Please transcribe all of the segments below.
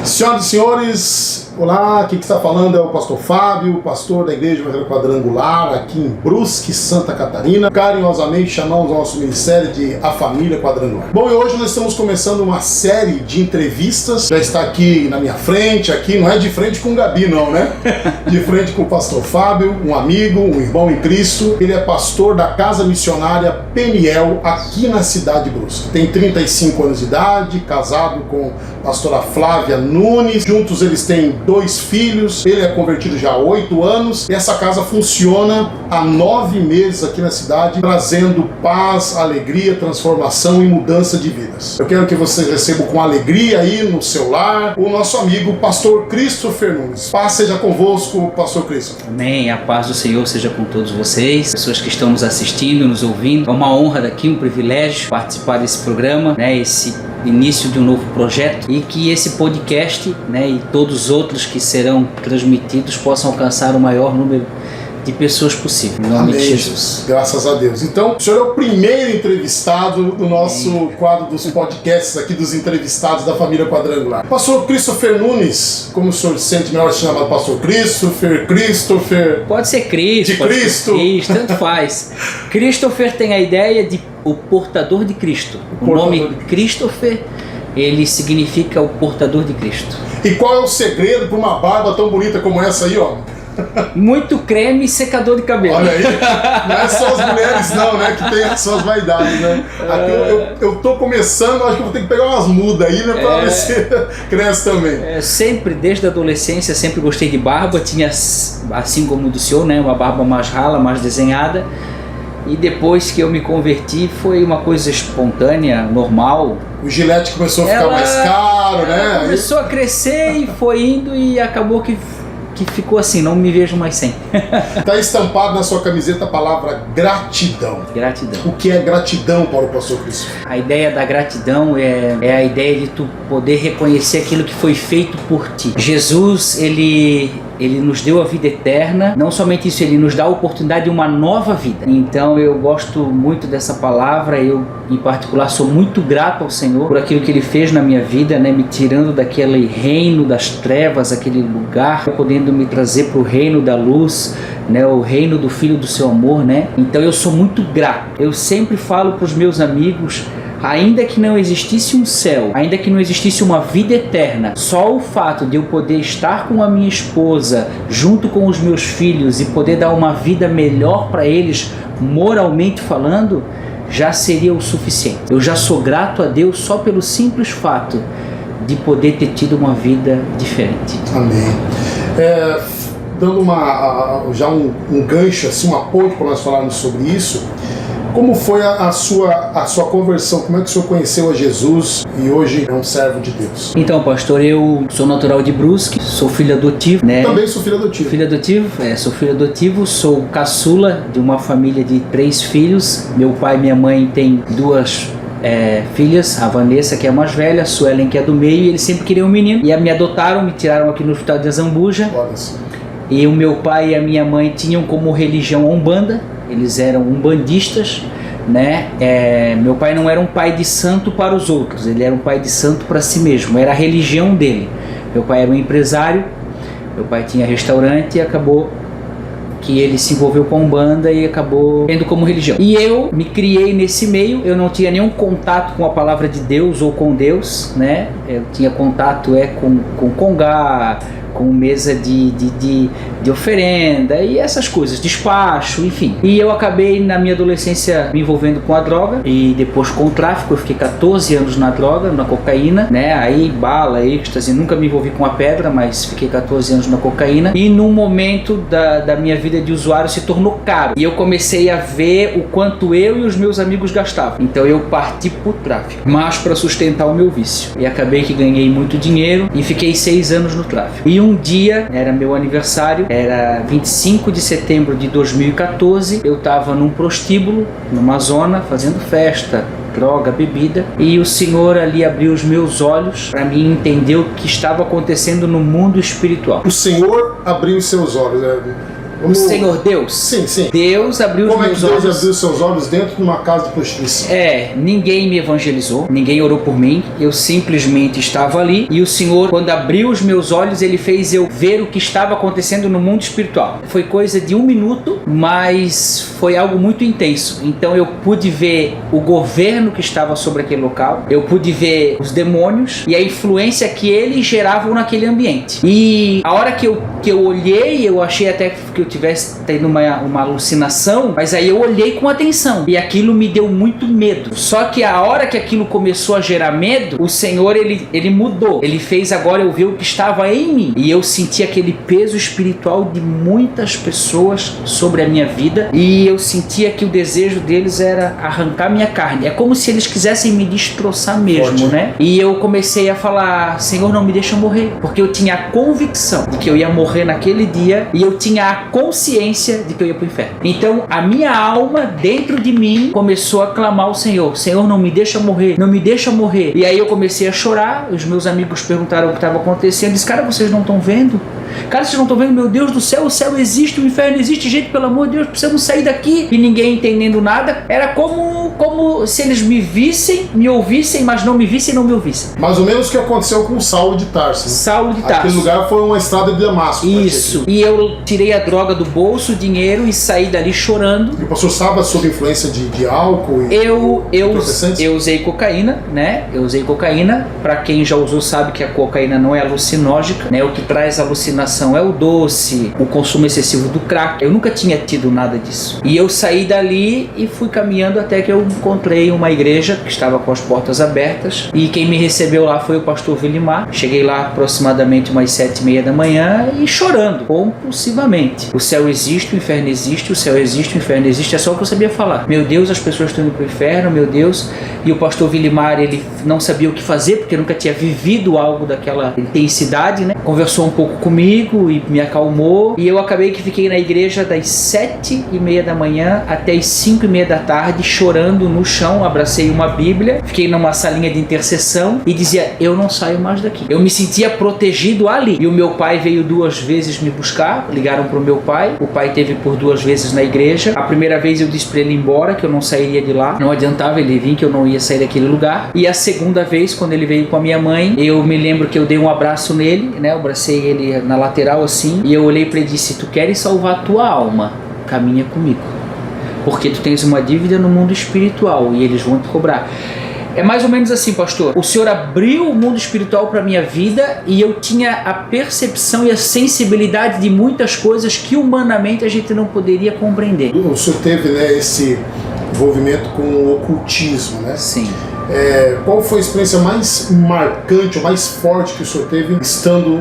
Senhoras e senhores, olá, aqui que está falando é o pastor Fábio, pastor da Igreja Evangélica Quadrangular, aqui em Brusque, Santa Catarina. Carinhosamente chamamos o nosso ministério de A Família Quadrangular. Bom, e hoje nós estamos começando uma série de entrevistas. Já está aqui na minha frente, aqui não é de frente com o Gabi não, né? De frente com o pastor Fábio, um amigo, um irmão em Cristo. Ele é pastor da Casa Missionária Peniel, aqui na cidade de Brusque. Tem 35 anos de idade, casado com a pastora Flávia Nunes. Juntos eles têm 2 filhos. Ele é convertido já há 8 anos. E essa casa funciona há 9 meses aqui na cidade, trazendo paz, alegria, transformação e mudança de vidas. Eu quero que vocês recebam com alegria aí no seu lar o nosso amigo pastor Christopher Nunes. Paz seja convosco, pastor Christopher. Amém. A paz do Senhor seja com todos vocês, pessoas que estão nos assistindo, nos ouvindo. É uma honra daqui, um privilégio participar desse programa, esse início de um novo projeto, e que esse podcast, e todos os outros que serão transmitidos possam alcançar o maior número de pessoas possível. Em nome de Jesus. Graças a Deus. Então, o senhor é o primeiro entrevistado do nosso quadro dos podcasts aqui, dos entrevistados da Família Quadrangular. Pastor Christopher Nunes, como o senhor se sente melhor se chamar Pastor Christopher? Pode ser Cristo. De Cristo. Cristo, tanto faz. Christopher tem a ideia de o portador de Cristo. O nome Christopher, ele significa o portador de Cristo. E qual é o segredo para uma barba tão bonita como essa aí, ó? Muito creme e secador de cabelo. Olha aí, não é só as mulheres não, que tem as suas vaidades, Aqui eu tô começando, acho que vou ter que pegar umas mudas aí, pra ver se cresce também. Sempre, desde a adolescência, sempre gostei de barba. Tinha, assim como do senhor, uma barba mais rala, mais desenhada. E depois que eu me converti, foi uma coisa espontânea, normal. O gilete começou a ficar mais caro, Começou a crescer e foi indo, e acabou que ficou assim, não me vejo mais sem. Está estampado na sua camiseta a palavra gratidão. Gratidão. O que é gratidão para o pastor Cristo? A ideia da gratidão é a ideia de tu poder reconhecer aquilo que foi feito por ti. Jesus, ele nos deu a vida eterna. Não somente isso, ele nos dá a oportunidade de uma nova vida. Então eu gosto muito dessa palavra. Eu, em particular, sou muito grato ao Senhor por aquilo que ele fez na minha vida, me tirando daquele reino das trevas, aquele lugar, podendo me trazer para o reino da luz, o reino do Filho do seu amor, Então eu sou muito grato. Eu sempre falo para os meus amigos, ainda que não existisse um céu, ainda que não existisse uma vida eterna, só o fato de eu poder estar com a minha esposa, junto com os meus filhos, e poder dar uma vida melhor para eles, moralmente falando, já seria o suficiente. Eu já sou grato a Deus só pelo simples fato de poder ter tido uma vida diferente. Amém. Dando já um gancho, assim, uma ponte para nós falarmos sobre isso, como foi a sua conversão? Como é que o senhor conheceu a Jesus e hoje é um servo de Deus? Então, pastor, eu sou natural de Brusque, sou filho adotivo, Também sou filho adotivo. Sou filho adotivo, sou caçula de uma família de 3 filhos. Meu pai e minha mãe têm 2 filhas, a Vanessa, que é a mais velha, a Suelen, que é do meio, e eles sempre queriam um menino. E me adotaram, me tiraram aqui no hospital de Azambuja. E o meu pai e a minha mãe tinham como religião a Umbanda. Eles eram umbandistas, Meu pai não era um pai de santo para os outros, ele era um pai de santo para si mesmo, era a religião dele. Meu pai era um empresário, meu pai tinha restaurante e acabou que ele se envolveu com a Umbanda e acabou tendo como religião. E eu me criei nesse meio, eu não tinha nenhum contato com a palavra de Deus ou com Deus, Eu tinha contato com congá, com mesa de oferenda e essas coisas, despacho, enfim. E eu acabei na minha adolescência me envolvendo com a droga e depois com o tráfico. Eu fiquei 14 anos na droga, na cocaína, Aí bala, êxtase, nunca me envolvi com a pedra, mas fiquei 14 anos na cocaína. E num momento da minha vida de usuário se tornou caro. E eu comecei a ver o quanto eu e os meus amigos gastavam. Então eu parti pro tráfico, mas para sustentar o meu vício. E acabei que ganhei muito dinheiro e fiquei 6 anos no tráfico. E um dia, era meu aniversário, era 25 de setembro de 2014, eu estava num prostíbulo, numa zona, fazendo festa, droga, bebida, e o Senhor ali abriu os meus olhos para mim entender o que estava acontecendo no mundo espiritual. O Senhor abriu os seus olhos, O Senhor Deus? Sim, sim. Deus abriu os meus olhos. Como é que Deus abriu seus olhos dentro de uma casa de prostituição? Ninguém me evangelizou, ninguém orou por mim, eu simplesmente estava ali e o Senhor, quando abriu os meus olhos, Ele fez eu ver o que estava acontecendo no mundo espiritual. Foi coisa de 1 minuto, mas foi algo muito intenso. Então eu pude ver o governo que estava sobre aquele local, eu pude ver os demônios e a influência que eles geravam naquele ambiente. E a hora que eu olhei, eu achei até que eu tivesse tendo uma alucinação, mas aí eu olhei com atenção e aquilo me deu muito medo. Só que a hora que aquilo começou a gerar medo, o Senhor ele mudou. Ele fez agora eu ver o que estava em mim e eu senti aquele peso espiritual de muitas pessoas sobre a minha vida e eu sentia que o desejo deles era arrancar minha carne. É como se eles quisessem me destroçar mesmo, né? E eu comecei a falar: Senhor, não me deixa morrer, porque eu tinha a convicção de que eu ia morrer naquele dia e eu tinha a consciência de que eu ia para o inferno. Então a minha alma dentro de mim começou a clamar ao Senhor: Senhor, não me deixa morrer, não me deixa morrer. E aí eu comecei a chorar. Os meus amigos perguntaram o que estava acontecendo. Eu disse: cara, vocês não estão vendo? Cara, vocês não estão vendo? Meu Deus do céu, o céu existe, o inferno existe, gente, pelo amor de Deus, precisamos sair daqui. E ninguém entendendo nada. Era como se eles me vissem, me ouvissem, mas não me vissem e não me ouvissem. Mais ou menos o que aconteceu com Saulo de Tarso. Né? Saulo de Tarso. Aquele lugar foi uma estrada de Damasco. Isso. E eu tirei a droga do bolso, o dinheiro, e saí dali chorando. E o pastor estava sob influência de álcool? Eu usei cocaína, né? Eu usei cocaína. Pra quem já usou sabe que a cocaína não é alucinógena, né? O que traz alucinação é o doce, o consumo excessivo do crack. Eu nunca tinha tido nada disso. E eu saí dali e fui caminhando até que eu encontrei uma igreja que estava com as portas abertas. E quem me recebeu lá foi o pastor Vilimar. Cheguei lá aproximadamente umas 7:30 da manhã e chorando compulsivamente. O céu existe, o inferno existe, o céu existe, o inferno existe. É só o que eu sabia falar. Meu Deus, as pessoas estão indo para o inferno, meu Deus. E o pastor Vilimar, ele não sabia o que fazer, porque nunca tinha vivido algo daquela intensidade, né? Conversou um pouco comigo e me acalmou. E eu acabei que fiquei na igreja das 7:30 da manhã até as 5:30 da tarde, chorando no chão. Abracei uma Bíblia, fiquei numa salinha de intercessão e dizia: eu não saio mais daqui. Eu me sentia protegido ali. E o meu pai veio 2 vezes me buscar, ligaram pro meu pai. O pai teve por 2 vezes na igreja. A primeira vez eu disse pra ele ir embora, que eu não sairia de lá. Não adiantava ele vir, que eu não ia sair daquele lugar. E a segunda vez, quando ele veio com a minha mãe, eu me lembro que eu dei um abraço nele, né? Eu abracei ele na lateral assim, e eu olhei pra ele e disse: tu queres salvar a tua alma? Caminha comigo, porque tu tens uma dívida no mundo espiritual e eles vão te cobrar. É mais ou menos assim, pastor. O Senhor abriu o mundo espiritual para minha vida e eu tinha a percepção e a sensibilidade de muitas coisas que humanamente a gente não poderia compreender. O senhor teve, né, esse envolvimento com o ocultismo, né? Sim. Qual foi a experiência mais marcante ou mais forte que o senhor teve estando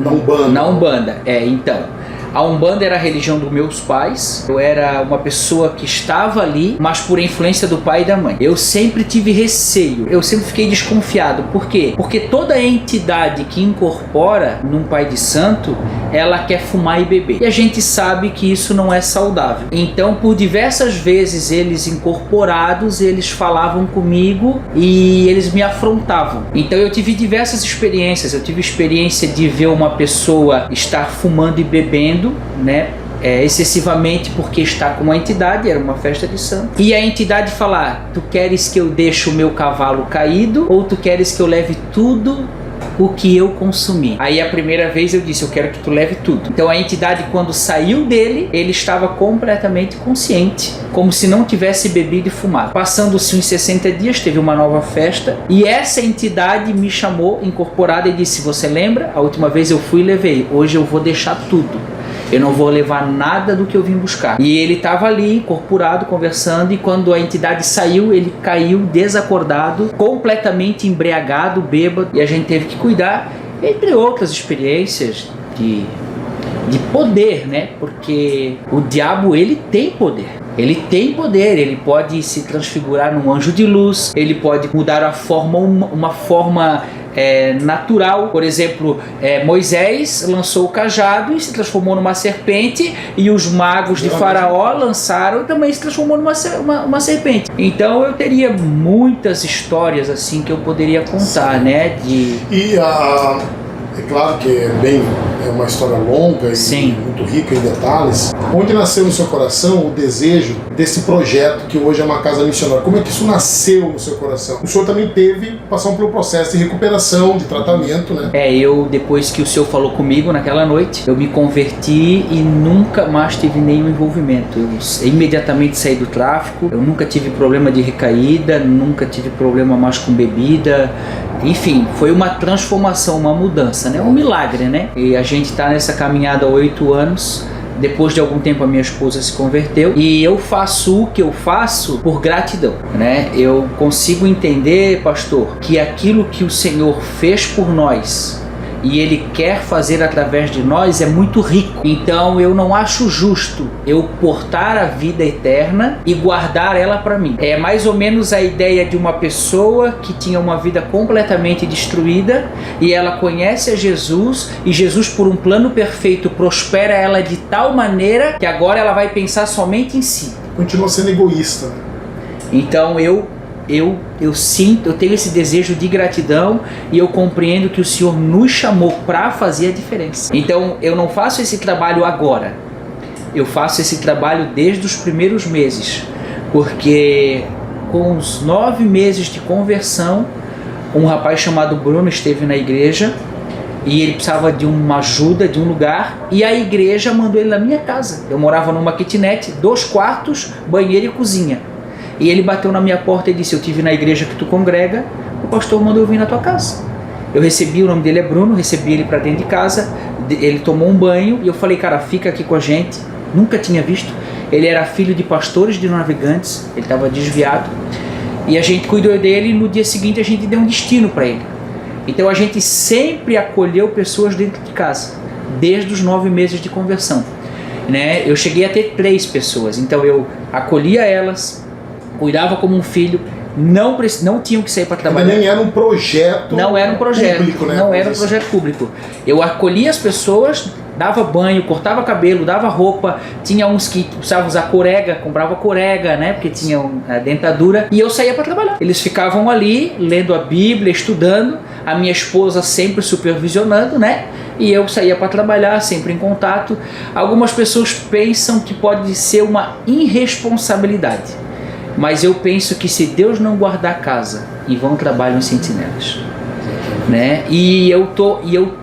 na Umbanda? Na Umbanda, então. A Umbanda era a religião dos meus pais. Eu era uma pessoa que estava ali, mas por influência do pai e da mãe. Eu sempre tive receio, eu sempre fiquei desconfiado. Por quê? Porque toda entidade que incorpora num pai de santo, ela quer fumar e beber. E a gente sabe que isso não é saudável. Então, por diversas vezes, eles incorporados, eles falavam comigo e eles me afrontavam. Então, eu tive diversas experiências. Eu tive experiência de ver uma pessoa estar fumando e bebendo, né? Excessivamente, porque está com uma entidade, era uma festa de santo, e a entidade falar: tu queres que eu deixe o meu cavalo caído ou tu queres que eu leve tudo o que eu consumi? Aí a primeira vez eu disse: eu quero que tu leve tudo. Então a entidade, quando saiu dele, ele estava completamente consciente, como se não tivesse bebido e fumado. Passando-se uns 60 dias, teve uma nova festa e essa entidade me chamou incorporada e disse: você lembra? A última vez eu fui e levei, hoje eu vou deixar tudo. Eu não vou levar nada do que eu vim buscar. E ele estava ali, incorporado, conversando, e quando a entidade saiu, ele caiu desacordado, completamente embriagado, bêbado, e a gente teve que cuidar, entre outras experiências de poder, né? Porque o diabo, ele tem poder. Ele tem poder, ele pode se transfigurar num anjo de luz, ele pode mudar a forma, uma forma natural. Por exemplo, Moisés lançou o cajado e se transformou numa serpente, e os magos de Faraó lançaram e também se transformou numa serpente. Então eu teria muitas histórias assim que eu poderia contar, né? É claro que é uma história longa e muito rica em detalhes. Onde nasceu no seu coração o desejo desse projeto que hoje é uma casa missionária? Como é que isso nasceu no seu coração? O senhor também teve passar pelo processo de recuperação, de tratamento, né? Eu, depois que o senhor falou comigo naquela noite, eu me converti e nunca mais tive nenhum envolvimento. Eu imediatamente saí do tráfico, eu nunca tive problema de recaída, nunca tive problema mais com bebida. Enfim, foi uma transformação, uma mudança, né? Um milagre, né? E a gente está nessa caminhada há 8 anos. Depois de algum tempo a minha esposa se converteu e eu faço o que eu faço por gratidão, né? Eu consigo entender, pastor, que aquilo que o Senhor fez por nós e Ele quer fazer através de nós é muito rico. Então eu não acho justo eu portar a vida eterna e guardar ela para mim. É mais ou menos a ideia de uma pessoa que tinha uma vida completamente destruída e ela conhece a Jesus e Jesus, por um plano perfeito, prospera ela de tal maneira que agora ela vai pensar somente em si. Continua sendo egoísta, né? Então eu tenho esse desejo de gratidão e eu compreendo que o Senhor nos chamou para fazer a diferença. Então eu não faço esse trabalho agora, eu faço esse trabalho desde os primeiros meses, porque com os 9 meses de conversão, um rapaz chamado Bruno esteve na igreja e ele precisava de uma ajuda, de um lugar, e a igreja mandou ele na minha casa. Eu morava numa kitnet, 2 quartos, banheiro e cozinha. E ele bateu na minha porta e disse: eu tive na igreja que tu congrega, o pastor mandou eu vir na tua casa. Eu recebi, o nome dele é Bruno, recebi ele para dentro de casa, ele tomou um banho e eu falei: cara, fica aqui com a gente. Nunca tinha visto. Ele era filho de pastores de navegantes, ele estava desviado. E a gente cuidou dele e no dia seguinte a gente deu um destino para ele. Então a gente sempre acolheu pessoas dentro de casa, desde os 9 meses de conversão, né? Eu cheguei a ter 3 pessoas, então eu acolhia elas, cuidava como um filho, não tinham que sair para trabalhar. Mas nem era um projeto. Não era um projeto público, né? Não era um projeto público. Eu acolhia as pessoas, dava banho, cortava cabelo, dava roupa. Tinha uns que precisavam usar corega, comprava corega, né? Porque tinham a dentadura. E eu saía para trabalhar. Eles ficavam ali, lendo a Bíblia, estudando. A minha esposa sempre supervisionando, né? E eu saía para trabalhar, sempre em contato. Algumas pessoas pensam que pode ser uma irresponsabilidade. Mas eu penso que se Deus não guardar a casa, em vão trabalham os sentinelas, né? E eu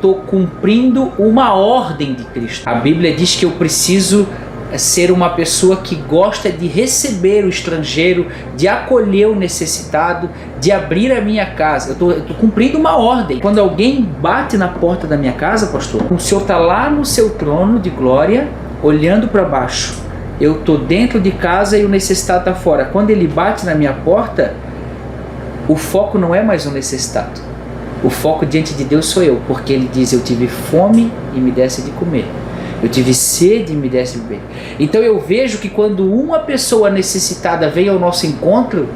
tô cumprindo uma ordem de Cristo. A Bíblia diz que eu preciso ser uma pessoa que gosta de receber o estrangeiro, de acolher o necessitado, de abrir a minha casa. Eu tô cumprindo uma ordem. Quando alguém bate na porta da minha casa, pastor, o Senhor está lá no seu trono de glória, olhando para baixo. Eu estou dentro de casa e o necessitado está fora. Quando ele bate na minha porta, o foco não é mais o necessitado. O foco diante de Deus sou eu, porque Ele diz: eu tive fome e me desse de comer. Eu tive sede e me desse de beber. Então eu vejo que quando uma pessoa necessitada vem ao nosso encontro,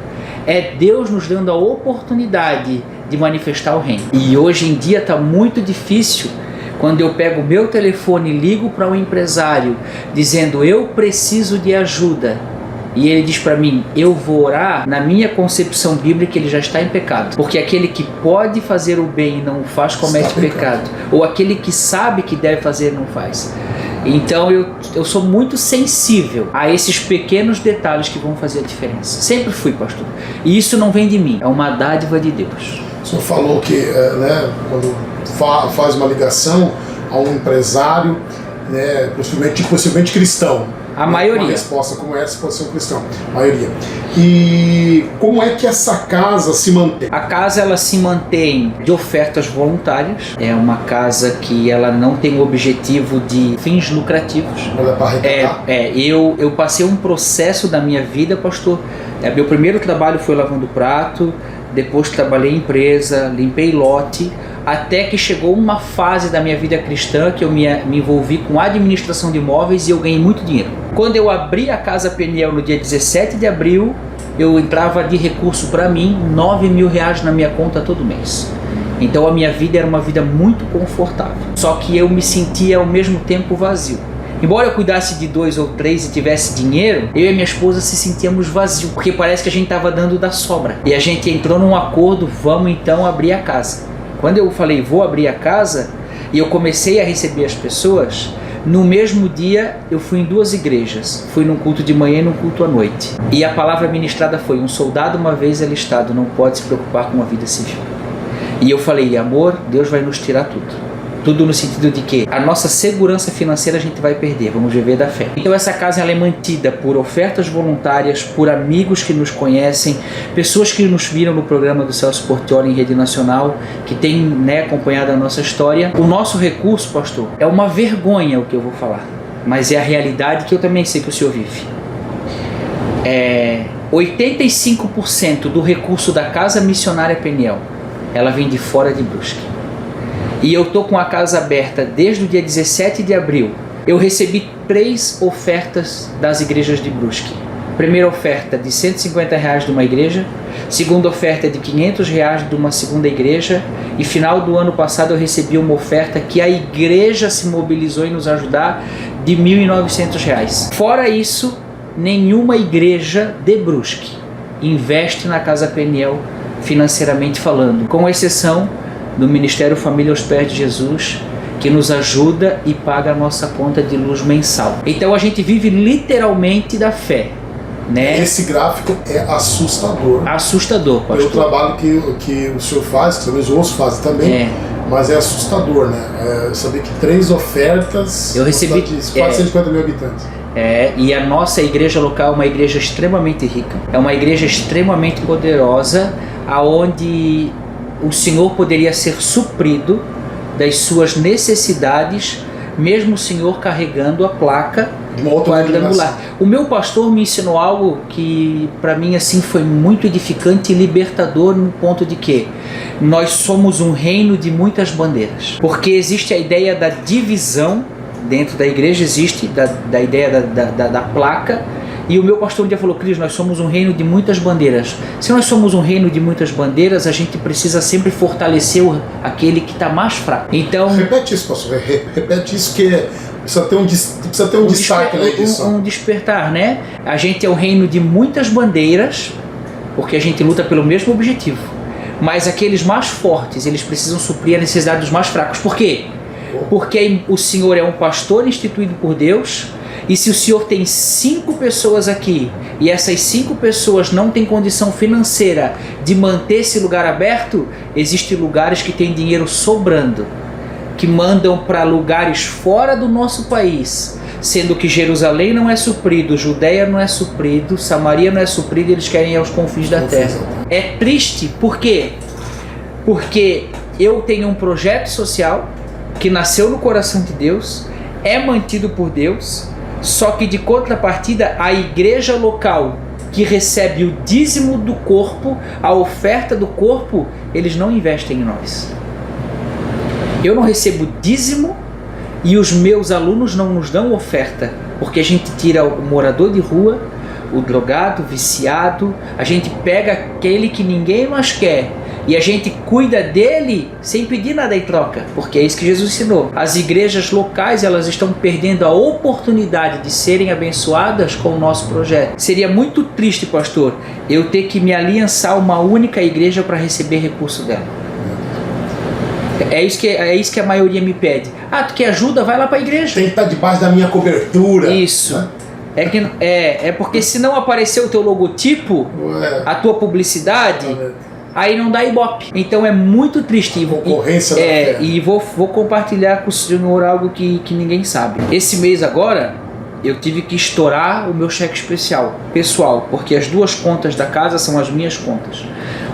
é Deus nos dando a oportunidade de manifestar o reino. E hoje em dia está muito difícil. Quando eu pego o meu telefone e ligo para um empresário dizendo: eu preciso de ajuda, e ele diz para mim: eu vou orar, na minha concepção bíblica ele já está em pecado, porque aquele que pode fazer o bem e não o faz comete pecado, ou aquele que sabe que deve fazer não faz. Então eu sou muito sensível a esses pequenos detalhes que vão fazer a diferença. Sempre fui, pastor, e isso não vem de mim, é uma dádiva de Deus. O senhor falou que, né, quando faz uma ligação a um empresário, né, possivelmente cristão. A maioria. Uma resposta como essa pode ser um cristão. A maioria. E como é que essa casa se mantém? A casa, ela se mantém de ofertas voluntárias. É uma casa que ela não tem o objetivo de fins lucrativos. Ela é para arrecadar? Eu passei um processo da minha vida, pastor. Meu primeiro trabalho foi lavando prato. Depois trabalhei em empresa, limpei lote, até que chegou uma fase da minha vida cristã que eu me envolvi com administração de imóveis e eu ganhei muito dinheiro. Quando eu abri a Casa Peniel no dia 17 de abril, eu entrava de recurso para mim, R$9.000 na minha conta todo mês. Então a minha vida era uma vida muito confortável, só que eu me sentia ao mesmo tempo vazio. Embora eu cuidasse de 2 ou 3 e tivesse dinheiro, eu e minha esposa se sentíamos vazios, porque parece que a gente estava dando da sobra. E a gente entrou num acordo: vamos então abrir a casa. Quando eu falei vou abrir a casa, e eu comecei a receber as pessoas, no mesmo dia eu fui em 2 igrejas. Fui num culto de manhã e num culto à noite. E a palavra ministrada foi: um soldado uma vez alistado não pode se preocupar com a vida civil. E eu falei: amor, Deus vai nos tirar tudo. Tudo no sentido de que a nossa segurança financeira a gente vai perder, vamos viver da fé. Então essa casa ela é mantida por ofertas voluntárias, por amigos que nos conhecem, pessoas que nos viram no programa do Celso Portioli em rede nacional, que tem, né, acompanhado a nossa história. O nosso recurso, pastor, é uma vergonha o que eu vou falar, mas é a realidade que eu também sei que o senhor vive. 85% do recurso da Casa Missionária Peniel, ela vem de fora de Brusque. E eu estou com a casa aberta desde o dia 17 de abril. Eu recebi 3 ofertas das igrejas de Brusque. Primeira oferta de R$150 de uma igreja. Segunda oferta de R$500 de uma segunda igreja. E final do ano passado eu recebi uma oferta que a igreja se mobilizou em nos ajudar de R$1.900. Fora isso, nenhuma igreja de Brusque investe na Casa Peniel financeiramente falando, com exceção do Ministério Família aos Pés de Jesus, que nos ajuda e paga a nossa conta de luz mensal. Então a gente vive literalmente da fé, né? Esse gráfico é assustador. Assustador, pastor. O trabalho que o senhor faz, que talvez outros fazem também, mas é assustador, né? Saber que 3 ofertas, eu recebi de quase 150 mil habitantes. E a nossa igreja local é uma igreja extremamente rica, é uma igreja extremamente poderosa, aonde o Senhor poderia ser suprido das suas necessidades, mesmo o Senhor carregando a placa quadrangular. O meu pastor me ensinou algo que para mim assim foi muito edificante e libertador, no ponto de que nós somos um reino de muitas bandeiras, porque existe a ideia da divisão dentro da igreja, existe da ideia da placa. E o meu pastor um dia falou: Cris, nós somos um reino de muitas bandeiras. Se nós somos um reino de muitas bandeiras, a gente precisa sempre fortalecer aquele que está mais fraco. Então, repete isso, pastor. Repete isso, que precisa ter um destaque na edição. Um despertar, né? A gente é o reino de muitas bandeiras, porque a gente luta pelo mesmo objetivo. Mas aqueles mais fortes, eles precisam suprir a necessidade dos mais fracos. Por quê? Porque o Senhor é um pastor instituído por Deus. E se o senhor tem 5 pessoas aqui e essas 5 pessoas não têm condição financeira de manter esse lugar aberto, existem lugares que têm dinheiro sobrando, que mandam para lugares fora do nosso país, sendo que Jerusalém não é suprido, Judeia não é suprido, Samaria não é suprido, eles querem ir aos confins da terra. É triste, por quê? Porque eu tenho um projeto social que nasceu no coração de Deus, é mantido por Deus. Só que de contrapartida, a igreja local que recebe o dízimo do corpo, a oferta do corpo, eles não investem em nós. Eu não recebo dízimo e os meus alunos não nos dão oferta, porque a gente tira o morador de rua, o drogado, o viciado, a gente pega aquele que ninguém mais quer e a gente cuida dele sem pedir nada em troca, porque é isso que Jesus ensinou. As igrejas locais, elas estão perdendo a oportunidade de serem abençoadas com o nosso projeto. Seria muito triste, pastor, eu ter que me aliançar a uma única igreja para receber recurso dela. É isso que a maioria me pede. Ah, tu quer ajuda? Vai lá para a igreja. Tem que estar debaixo da minha cobertura. Isso. Né? É porque se não aparecer o teu logotipo, a tua publicidade, aí não dá ibope. Então é muito triste. Concorrência da fé. E vou compartilhar com o senhor algo que ninguém sabe. Esse mês agora, eu tive que estourar o meu cheque especial, pessoal, porque as 2 contas da casa são as minhas contas.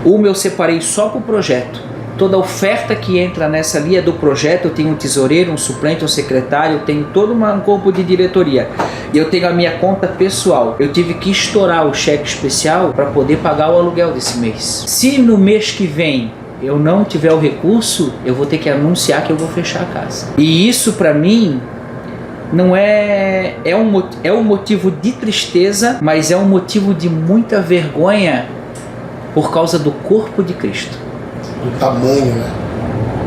Uma eu separei só para o projeto. Toda oferta que entra nessa linha do projeto, eu tenho um tesoureiro, um suplente, um secretário, eu tenho todo um corpo de diretoria. E eu tenho a minha conta pessoal. Eu tive que estourar o cheque especial para poder pagar o aluguel desse mês. Se no mês que vem eu não tiver o recurso, eu vou ter que anunciar que eu vou fechar a casa. E isso para mim não é um motivo de tristeza, mas é um motivo de muita vergonha por causa do corpo de Cristo. Do tamanho, né?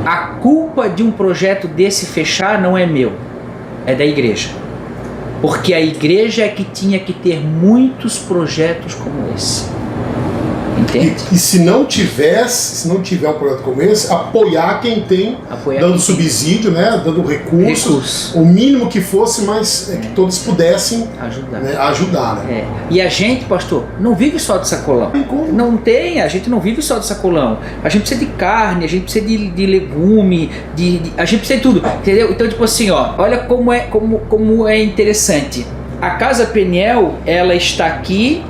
A culpa de um projeto desse fechar não é meu, é da igreja. Porque a igreja é que tinha que ter muitos projetos como esse. Entende? E se não tiver um projeto como esse, apoiar quem tem, dando subsídio, né, dando recursos, o mínimo que fosse, mas que todos pudessem ajudar. Né? E a gente, pastor, não vive só de sacolão. A gente não vive só de sacolão. A gente precisa de carne, a gente precisa de legume, a gente precisa de tudo, entendeu? Então, tipo assim, ó, olha como é interessante. A Casa Peniel, ela está aqui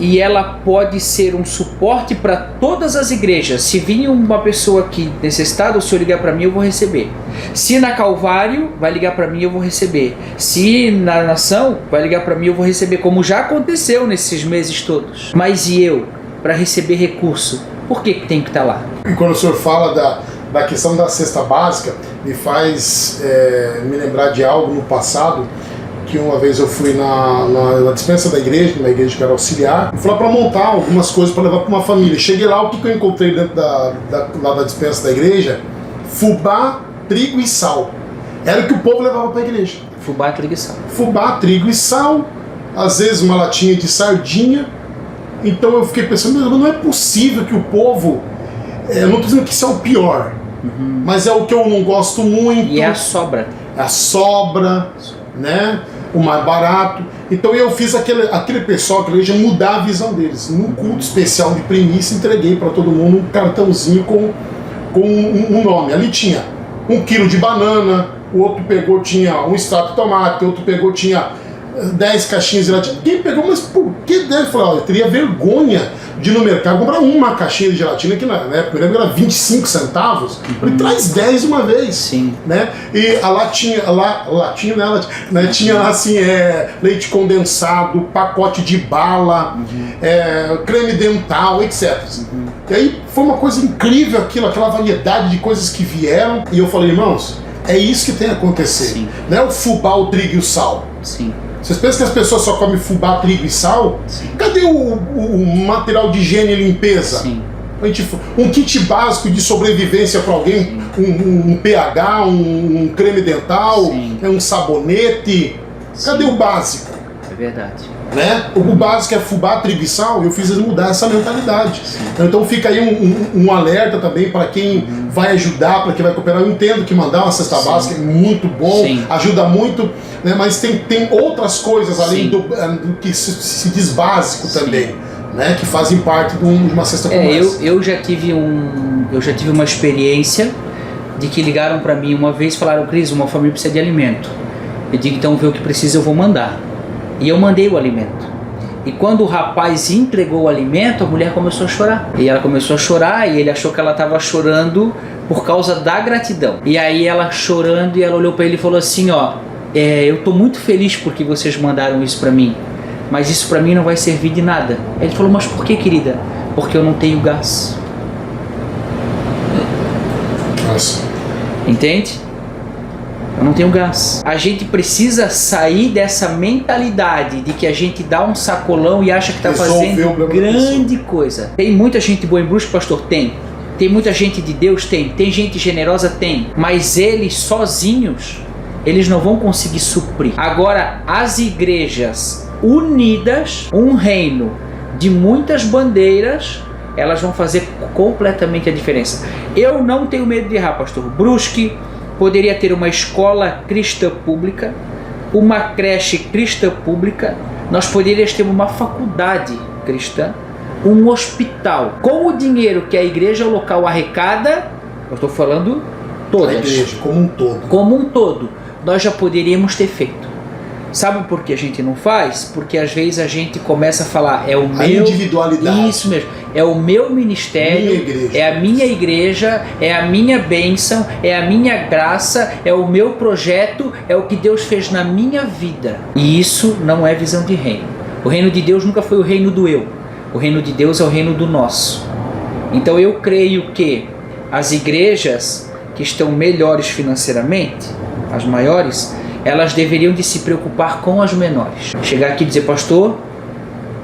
e ela pode ser um suporte para todas as igrejas. Se vir uma pessoa aqui necessitada, o senhor ligar para mim, eu vou receber. Se na Calvário, vai ligar para mim, eu vou receber. Se na Nação, vai ligar para mim, eu vou receber, como já aconteceu nesses meses todos. Mas e eu, para receber recurso, por que tem que estar lá? E quando o senhor fala da questão da cesta básica, me faz me lembrar de algo no passado, que uma vez eu fui na dispensa da igreja, na igreja que era auxiliar, e fui lá para montar algumas coisas para levar para uma família. Cheguei lá, o que eu encontrei dentro da dispensa da igreja? Fubá, trigo e sal. Era o que o povo levava para a igreja. Fubá, trigo e sal. Fubá, trigo e sal, às vezes uma latinha de sardinha. Então eu fiquei pensando, mas não é possível que o povo... eu não estou dizendo que isso é o pior, mas é o que eu não gosto muito. E é a sobra. A sobra, né? O mais barato. Então eu fiz aquele pessoal, aquela igreja, mudar a visão deles. Num culto especial de primícia, entreguei para todo mundo um cartãozinho com um nome. Ali tinha 1 quilo de banana, o outro pegou, tinha um extrato de tomate, o outro pegou, tinha 10 caixinhas de gelatina. Quem pegou, mas por que deve? Eu teria vergonha de ir no mercado comprar uma caixinha de gelatina, que na época eu lembro que era 25 centavos. Ele traz 10 de uma vez. Sim. Né? E a latinha, né? Tinha assim, leite condensado, pacote de bala, creme dental, etc. E aí foi uma coisa incrível aquela variedade de coisas que vieram. E eu falei, irmãos, é isso que tem que acontecer. Sim. Não é o fubá, o trigo e o sal. Sim. Vocês pensam que as pessoas só comem fubá, trigo e sal? Sim. Cadê o material de higiene e limpeza? Sim. Um kit básico de sobrevivência para alguém, um pH, um creme dental, um sabonete. Cadê o básico? É verdade. Né? O básico é fubá, trigo e sal, e eu fiz eles mudar essa mentalidade. Sim. Então fica aí um alerta também para quem vai ajudar, para quem vai cooperar. Eu entendo que mandar uma cesta básica é muito bom, ajuda muito, né? Mas tem outras coisas além do que se diz básico também, né? Que fazem parte de uma cesta como essa. Eu já tive uma experiência de que ligaram para mim uma vez e falaram, Cris, uma família precisa de alimento. Eu digo, então vê o que precisa, eu vou mandar. E eu mandei o alimento. E quando o rapaz entregou o alimento, a mulher começou a chorar. E ela começou a chorar e ele achou que ela estava chorando por causa da gratidão. E aí ela chorando, e ela olhou para ele e falou assim, ó, eu estou muito feliz porque vocês mandaram isso para mim, mas isso para mim não vai servir de nada. Ele falou, mas por que, querida? Porque eu não tenho gás. Nossa. Entende? Eu não tenho gás. A gente precisa sair dessa mentalidade de que a gente dá um sacolão e acha que está fazendo grande coisa. Tem muita gente boa em Brusque, pastor? Tem. Tem muita gente de Deus? Tem. Tem gente generosa? Tem. Mas eles sozinhos, eles não vão conseguir suprir. Agora, as igrejas unidas, um reino de muitas bandeiras, elas vão fazer completamente a diferença. Eu não tenho medo de errar, pastor. Brusque poderia ter uma escola cristã pública, uma creche cristã pública, nós poderíamos ter uma faculdade cristã, um hospital. Com o dinheiro que a igreja local arrecada, eu estou falando todas. A igreja, como um todo. Como um todo, nós já poderíamos ter feito. Sabe por que a gente não faz? Porque às vezes a gente começa a falar, é o meu... A individualidade. Isso mesmo. É o meu ministério, é a minha igreja, é a minha bênção, é a minha graça, é o meu projeto, é o que Deus fez na minha vida. E isso não é visão de reino. O reino de Deus nunca foi o reino do eu. O reino de Deus é o reino do nosso. Então eu creio que as igrejas que estão melhores financeiramente, as maiores, elas deveriam de se preocupar com as menores. Chegar aqui e dizer, pastor,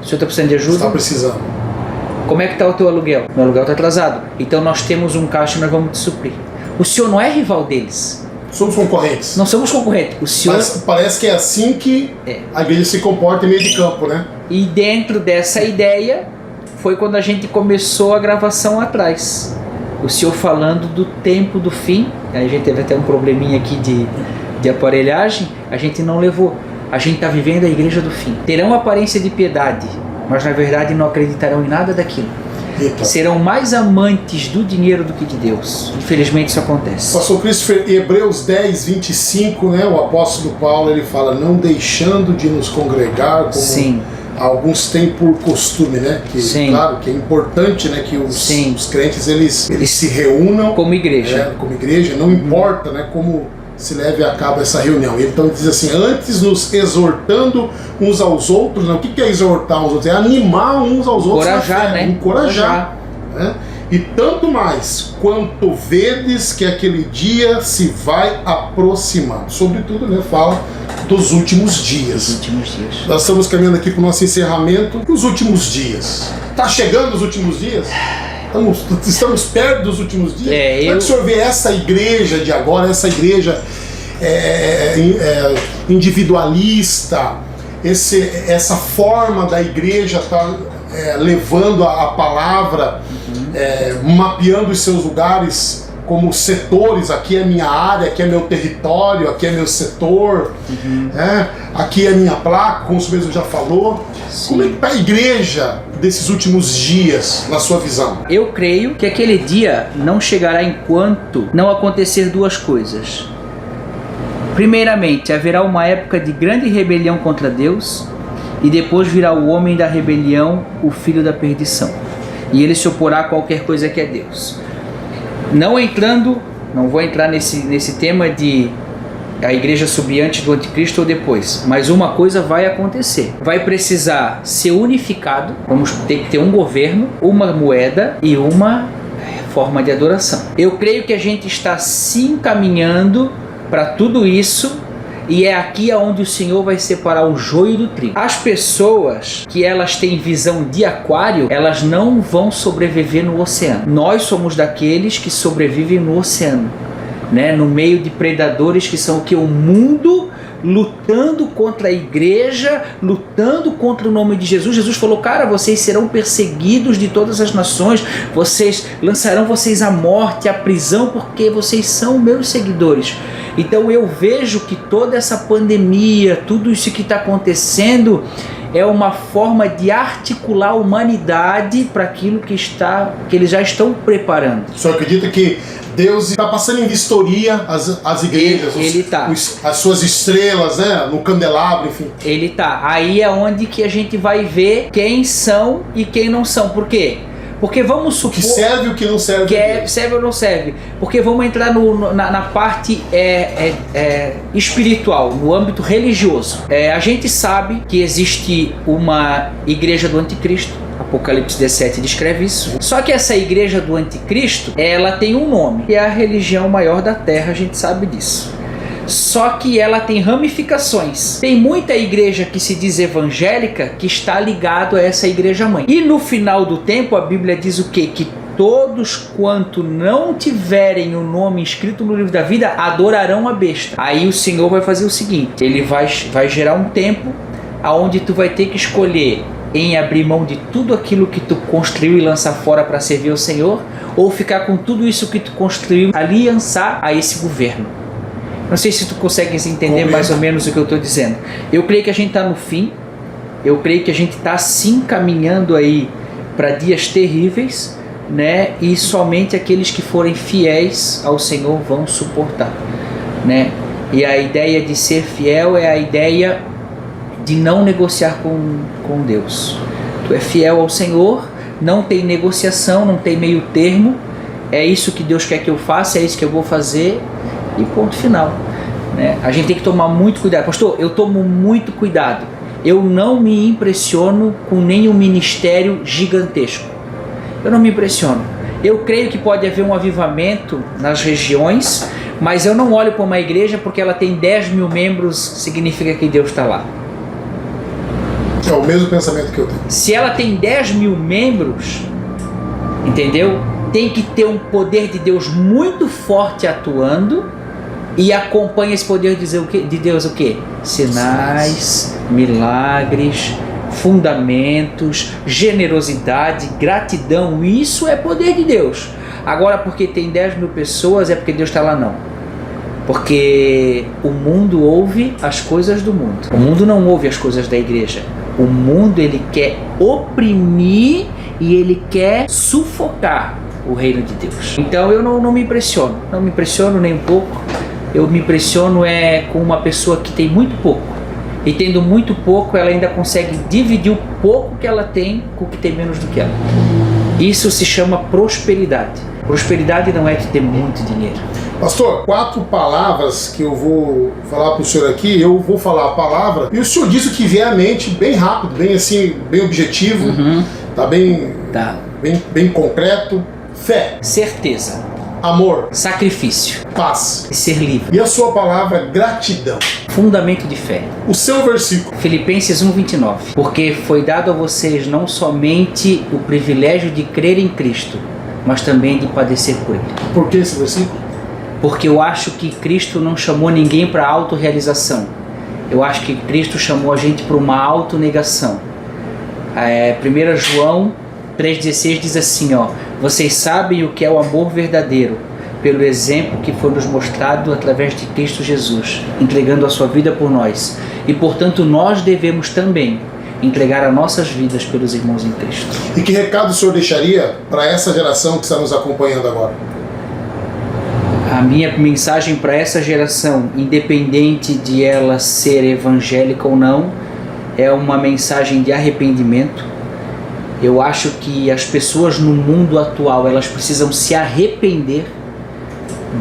o senhor está precisando de ajuda? Está precisando. Como é que está o teu aluguel? Meu aluguel está atrasado. Então nós temos um caixa e nós vamos te suprir. O senhor não é rival deles. Somos concorrentes. Não somos concorrentes. O senhor... Mas parece que é assim que a igreja se comporta em meio de campo, né? E dentro dessa ideia, foi quando a gente começou a gravação atrás. O senhor falando do tempo do fim. A gente teve até um probleminha aqui de aparelhagem. A gente não levou. A gente está vivendo a igreja do fim. Terão aparência de piedade, mas na verdade não acreditarão em nada daquilo. Eita. Serão mais amantes do dinheiro do que de Deus. Infelizmente isso acontece. Pastor Christopher, Hebreus 10, 25, né, o apóstolo Paulo, ele fala, não deixando de nos congregar, como Sim. alguns têm por costume, né? Que, Sim. claro, que é importante, né, que os crentes, eles se reúnam como igreja. Como igreja, não importa, né, como se leve a cabo essa reunião. Então ele diz assim, antes nos exortando uns aos outros, né? O que é exortar uns aos outros? É animar uns aos outros. Encorajar, né? Encorajar. Né? E tanto mais, quanto vedes que aquele dia se vai aproximando. Sobretudo, né, fala dos últimos dias. Os últimos dias. Nós estamos caminhando aqui para o nosso encerramento. Os últimos dias. Está chegando os últimos dias? Estamos perto dos últimos dias. Como é que o senhor vê essa igreja de agora, essa igreja individualista, essa forma da igreja estar levando a palavra, mapeando os seus lugares como setores? Aqui é minha área, aqui é meu território, aqui é meu setor, aqui é minha placa, como o mesmo já falou. Sim. Como é que está a igreja desses últimos dias, na sua visão? Eu creio que aquele dia não chegará enquanto não acontecer duas coisas. Primeiramente, haverá uma época de grande rebelião contra Deus, e depois virá o homem da rebelião, o filho da perdição, e ele se oporá a qualquer coisa que é Deus. Não vou entrar nesse tema de a igreja subir antes do anticristo ou depois, mas uma coisa vai acontecer. Vai precisar ser unificado, vamos ter que ter um governo, uma moeda e uma forma de adoração. Eu creio que a gente está se encaminhando para tudo isso, e é aqui onde o Senhor vai separar o joio do trigo. As pessoas que elas têm visão de aquário, elas não vão sobreviver no oceano. Nós somos daqueles que sobrevivem no oceano, né? No meio de predadores que são o que? O mundo lutando contra a igreja, lutando contra o nome de Jesus. Jesus falou, cara, vocês serão perseguidos de todas as nações, lançarão vocês à morte, à prisão, porque vocês são meus seguidores. Então eu vejo que toda essa pandemia, tudo isso que está acontecendo, é uma forma de articular a humanidade para aquilo que eles já estão preparando. O senhor acredita que Deus está passando em vistoria as igrejas, as suas estrelas, né, no candelabro, enfim? Ele está. Aí é onde que a gente vai ver quem são e quem não são. Por quê? Porque vamos supor... O que serve e o que não serve. Que serve ou não serve. Porque vamos entrar na parte espiritual, no âmbito religioso. A gente sabe que existe uma igreja do anticristo. Apocalipse 17 descreve isso. Só que essa igreja do anticristo, ela tem um nome, que é a religião maior da terra, a gente sabe disso. Só que ela tem ramificações. Tem muita igreja que se diz evangélica que está ligado a essa igreja mãe. E no final do tempo a Bíblia diz o quê? Que todos quanto não tiverem o nome escrito no livro da vida adorarão a besta. Aí o Senhor vai fazer o seguinte, ele vai gerar um tempo onde tu vai ter que escolher em abrir mão de tudo aquilo que tu construiu e lançar fora para servir ao Senhor, ou ficar com tudo isso que tu construiu, aliançar a esse governo. Não sei se tu consegues entender mais ou menos o que eu estou dizendo. Eu creio que a gente está no fim, eu creio que a gente está se encaminhando aí para dias terríveis, né? E somente aqueles que forem fiéis ao Senhor vão suportar, né? E a ideia de ser fiel é a ideia de não negociar com Deus. Tu é fiel ao Senhor, não tem negociação, não tem meio termo, é isso que Deus quer que eu faça, é isso que eu vou fazer, e ponto final, né? A gente tem que tomar muito cuidado. Pastor, eu tomo muito cuidado. Eu não me impressiono com nenhum ministério gigantesco. Eu não me impressiono. Eu creio que pode haver um avivamento nas regiões, mas eu não olho para uma igreja porque ela tem 10 mil membros, significa que Deus está lá. É o mesmo pensamento que eu tenho. Se ela tem 10 mil membros, entendeu? Tem que ter um poder de Deus muito forte atuando, e acompanha esse poder de Deus o quê? Sinais, milagres, fundamentos, generosidade, gratidão. Isso é poder de Deus. Agora, porque tem 10 mil pessoas, é porque Deus está lá? Não. Porque o mundo ouve as coisas do mundo. O mundo não ouve as coisas da igreja. O mundo, ele quer oprimir e ele quer sufocar o reino de Deus. Então eu não me impressiono. Não me impressiono nem um pouco. Eu me impressiono com uma pessoa que tem muito pouco. E tendo muito pouco, ela ainda consegue dividir o pouco que ela tem com o que tem menos do que ela. Isso se chama prosperidade. Prosperidade não é de ter muito dinheiro. Pastor, 4 palavras que eu vou falar para o senhor aqui. Eu vou falar a palavra e o senhor diz o que vier à mente, bem rápido, bem assim, bem objetivo. Tá bem, bem concreto. Fé. Certeza. Amor. Sacrifício. Paz. E ser livre. E a sua palavra, gratidão. Fundamento de fé. O seu versículo. Filipenses 1:29. Porque foi dado a vocês não somente o privilégio de crer em Cristo, mas também de padecer por Ele. Por que esse versículo? Porque eu acho que Cristo não chamou ninguém para autorrealização. Eu acho que Cristo chamou a gente para uma autonegação. 1 João 3,16 diz assim, vocês sabem o que é o amor verdadeiro, pelo exemplo que foi nos mostrado através de Cristo Jesus, entregando a sua vida por nós. E portanto nós devemos também entregar as nossas vidas pelos irmãos em Cristo. E que recado o senhor deixaria para essa geração que está nos acompanhando agora? A minha mensagem para essa geração, independente de ela ser evangélica ou não, é uma mensagem de arrependimento. Eu acho que as pessoas no mundo atual, elas precisam se arrepender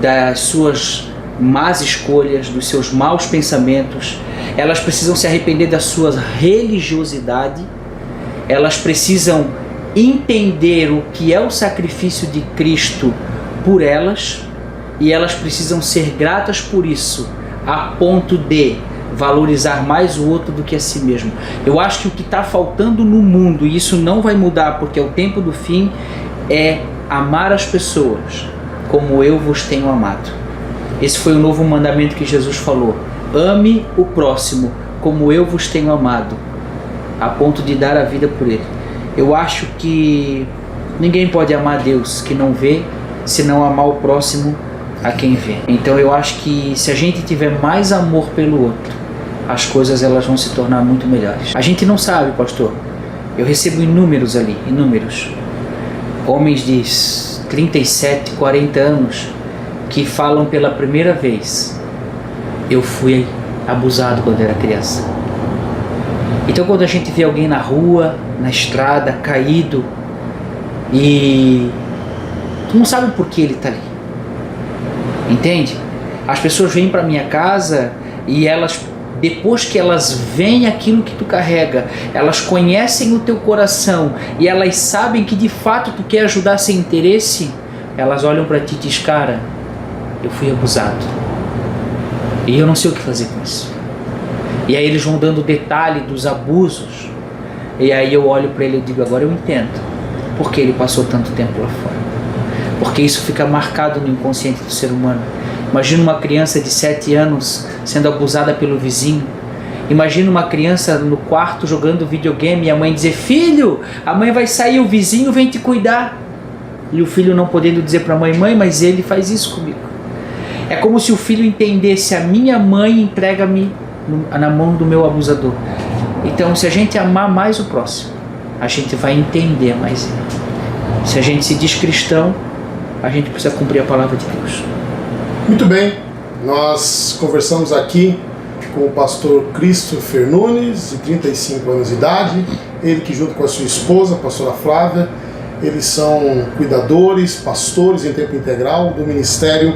das suas más escolhas, dos seus maus pensamentos. Elas precisam se arrepender da sua religiosidade. Elas precisam entender o que é o sacrifício de Cristo por elas. E elas precisam ser gratas por isso, a ponto de valorizar mais o outro do que a si mesmo. Eu acho que o que está faltando no mundo, e isso não vai mudar porque é o tempo do fim, é amar as pessoas como eu vos tenho amado. Esse foi o novo mandamento que Jesus falou. Ame o próximo como eu vos tenho amado, a ponto de dar a vida por ele. Eu acho que ninguém pode amar a Deus que não vê, se não amar o próximo a quem vê. Então eu acho que se a gente tiver mais amor pelo outro, as coisas elas vão se tornar muito melhores. A gente não sabe, pastor. Eu recebo inúmeros homens de 37, 40 anos que falam pela primeira vez: eu fui abusado quando era criança. Então quando a gente vê alguém na rua, na estrada, caído, e tu não sabe por que ele está ali. Entende? As pessoas vêm para minha casa e elas, depois que elas veem aquilo que tu carrega, elas conhecem o teu coração e elas sabem que de fato tu quer ajudar sem interesse, elas olham para ti e dizem: cara, eu fui abusado e eu não sei o que fazer com isso. E aí eles vão dando detalhe dos abusos, e aí eu olho para ele e digo: agora eu entendo porque ele passou tanto tempo lá fora. Porque isso fica marcado no inconsciente do ser humano. Imagina uma criança de 7 anos sendo abusada pelo vizinho. Imagina uma criança no quarto jogando videogame e a mãe dizer: filho, a mãe vai sair, o vizinho vem te cuidar. E o filho não podendo dizer para a mãe: mãe, mas ele faz isso comigo. É como se o filho entendesse: a minha mãe entrega-me na mão do meu abusador. Então, se a gente amar mais o próximo, a gente vai entender mais ele. Se a gente se diz cristão, a gente precisa cumprir a palavra de Deus. Muito bem, nós conversamos aqui com o pastor Christopher Nunes, de 35 anos de idade, ele que junto com a sua esposa, a pastora Flávia, eles são cuidadores, pastores em tempo integral do ministério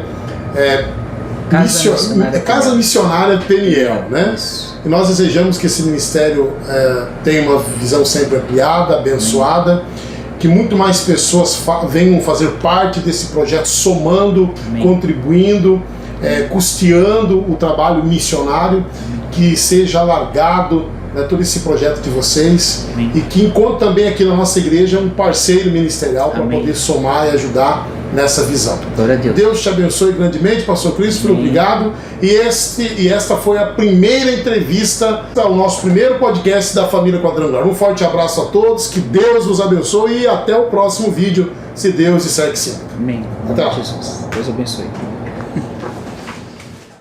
Casa Missionária Peniel, né? E nós desejamos que esse ministério tenha uma visão sempre ampliada, abençoada, que muito mais pessoas venham fazer parte desse projeto, somando, contribuindo, custeando o trabalho missionário, que seja alargado, né, todo esse projeto de vocês. Amém. E que encontre também aqui na nossa igreja um parceiro ministerial para poder somar e ajudar nessa visão. Glória a Deus. Deus te abençoe grandemente, pastor Christopher, obrigado. E esta foi a primeira entrevista ao nosso primeiro podcast da Família Quadrangular. Um forte abraço a todos, que Deus os abençoe e até o próximo vídeo, se Deus disser que sim. Amém. Até lá. Jesus. Deus abençoe.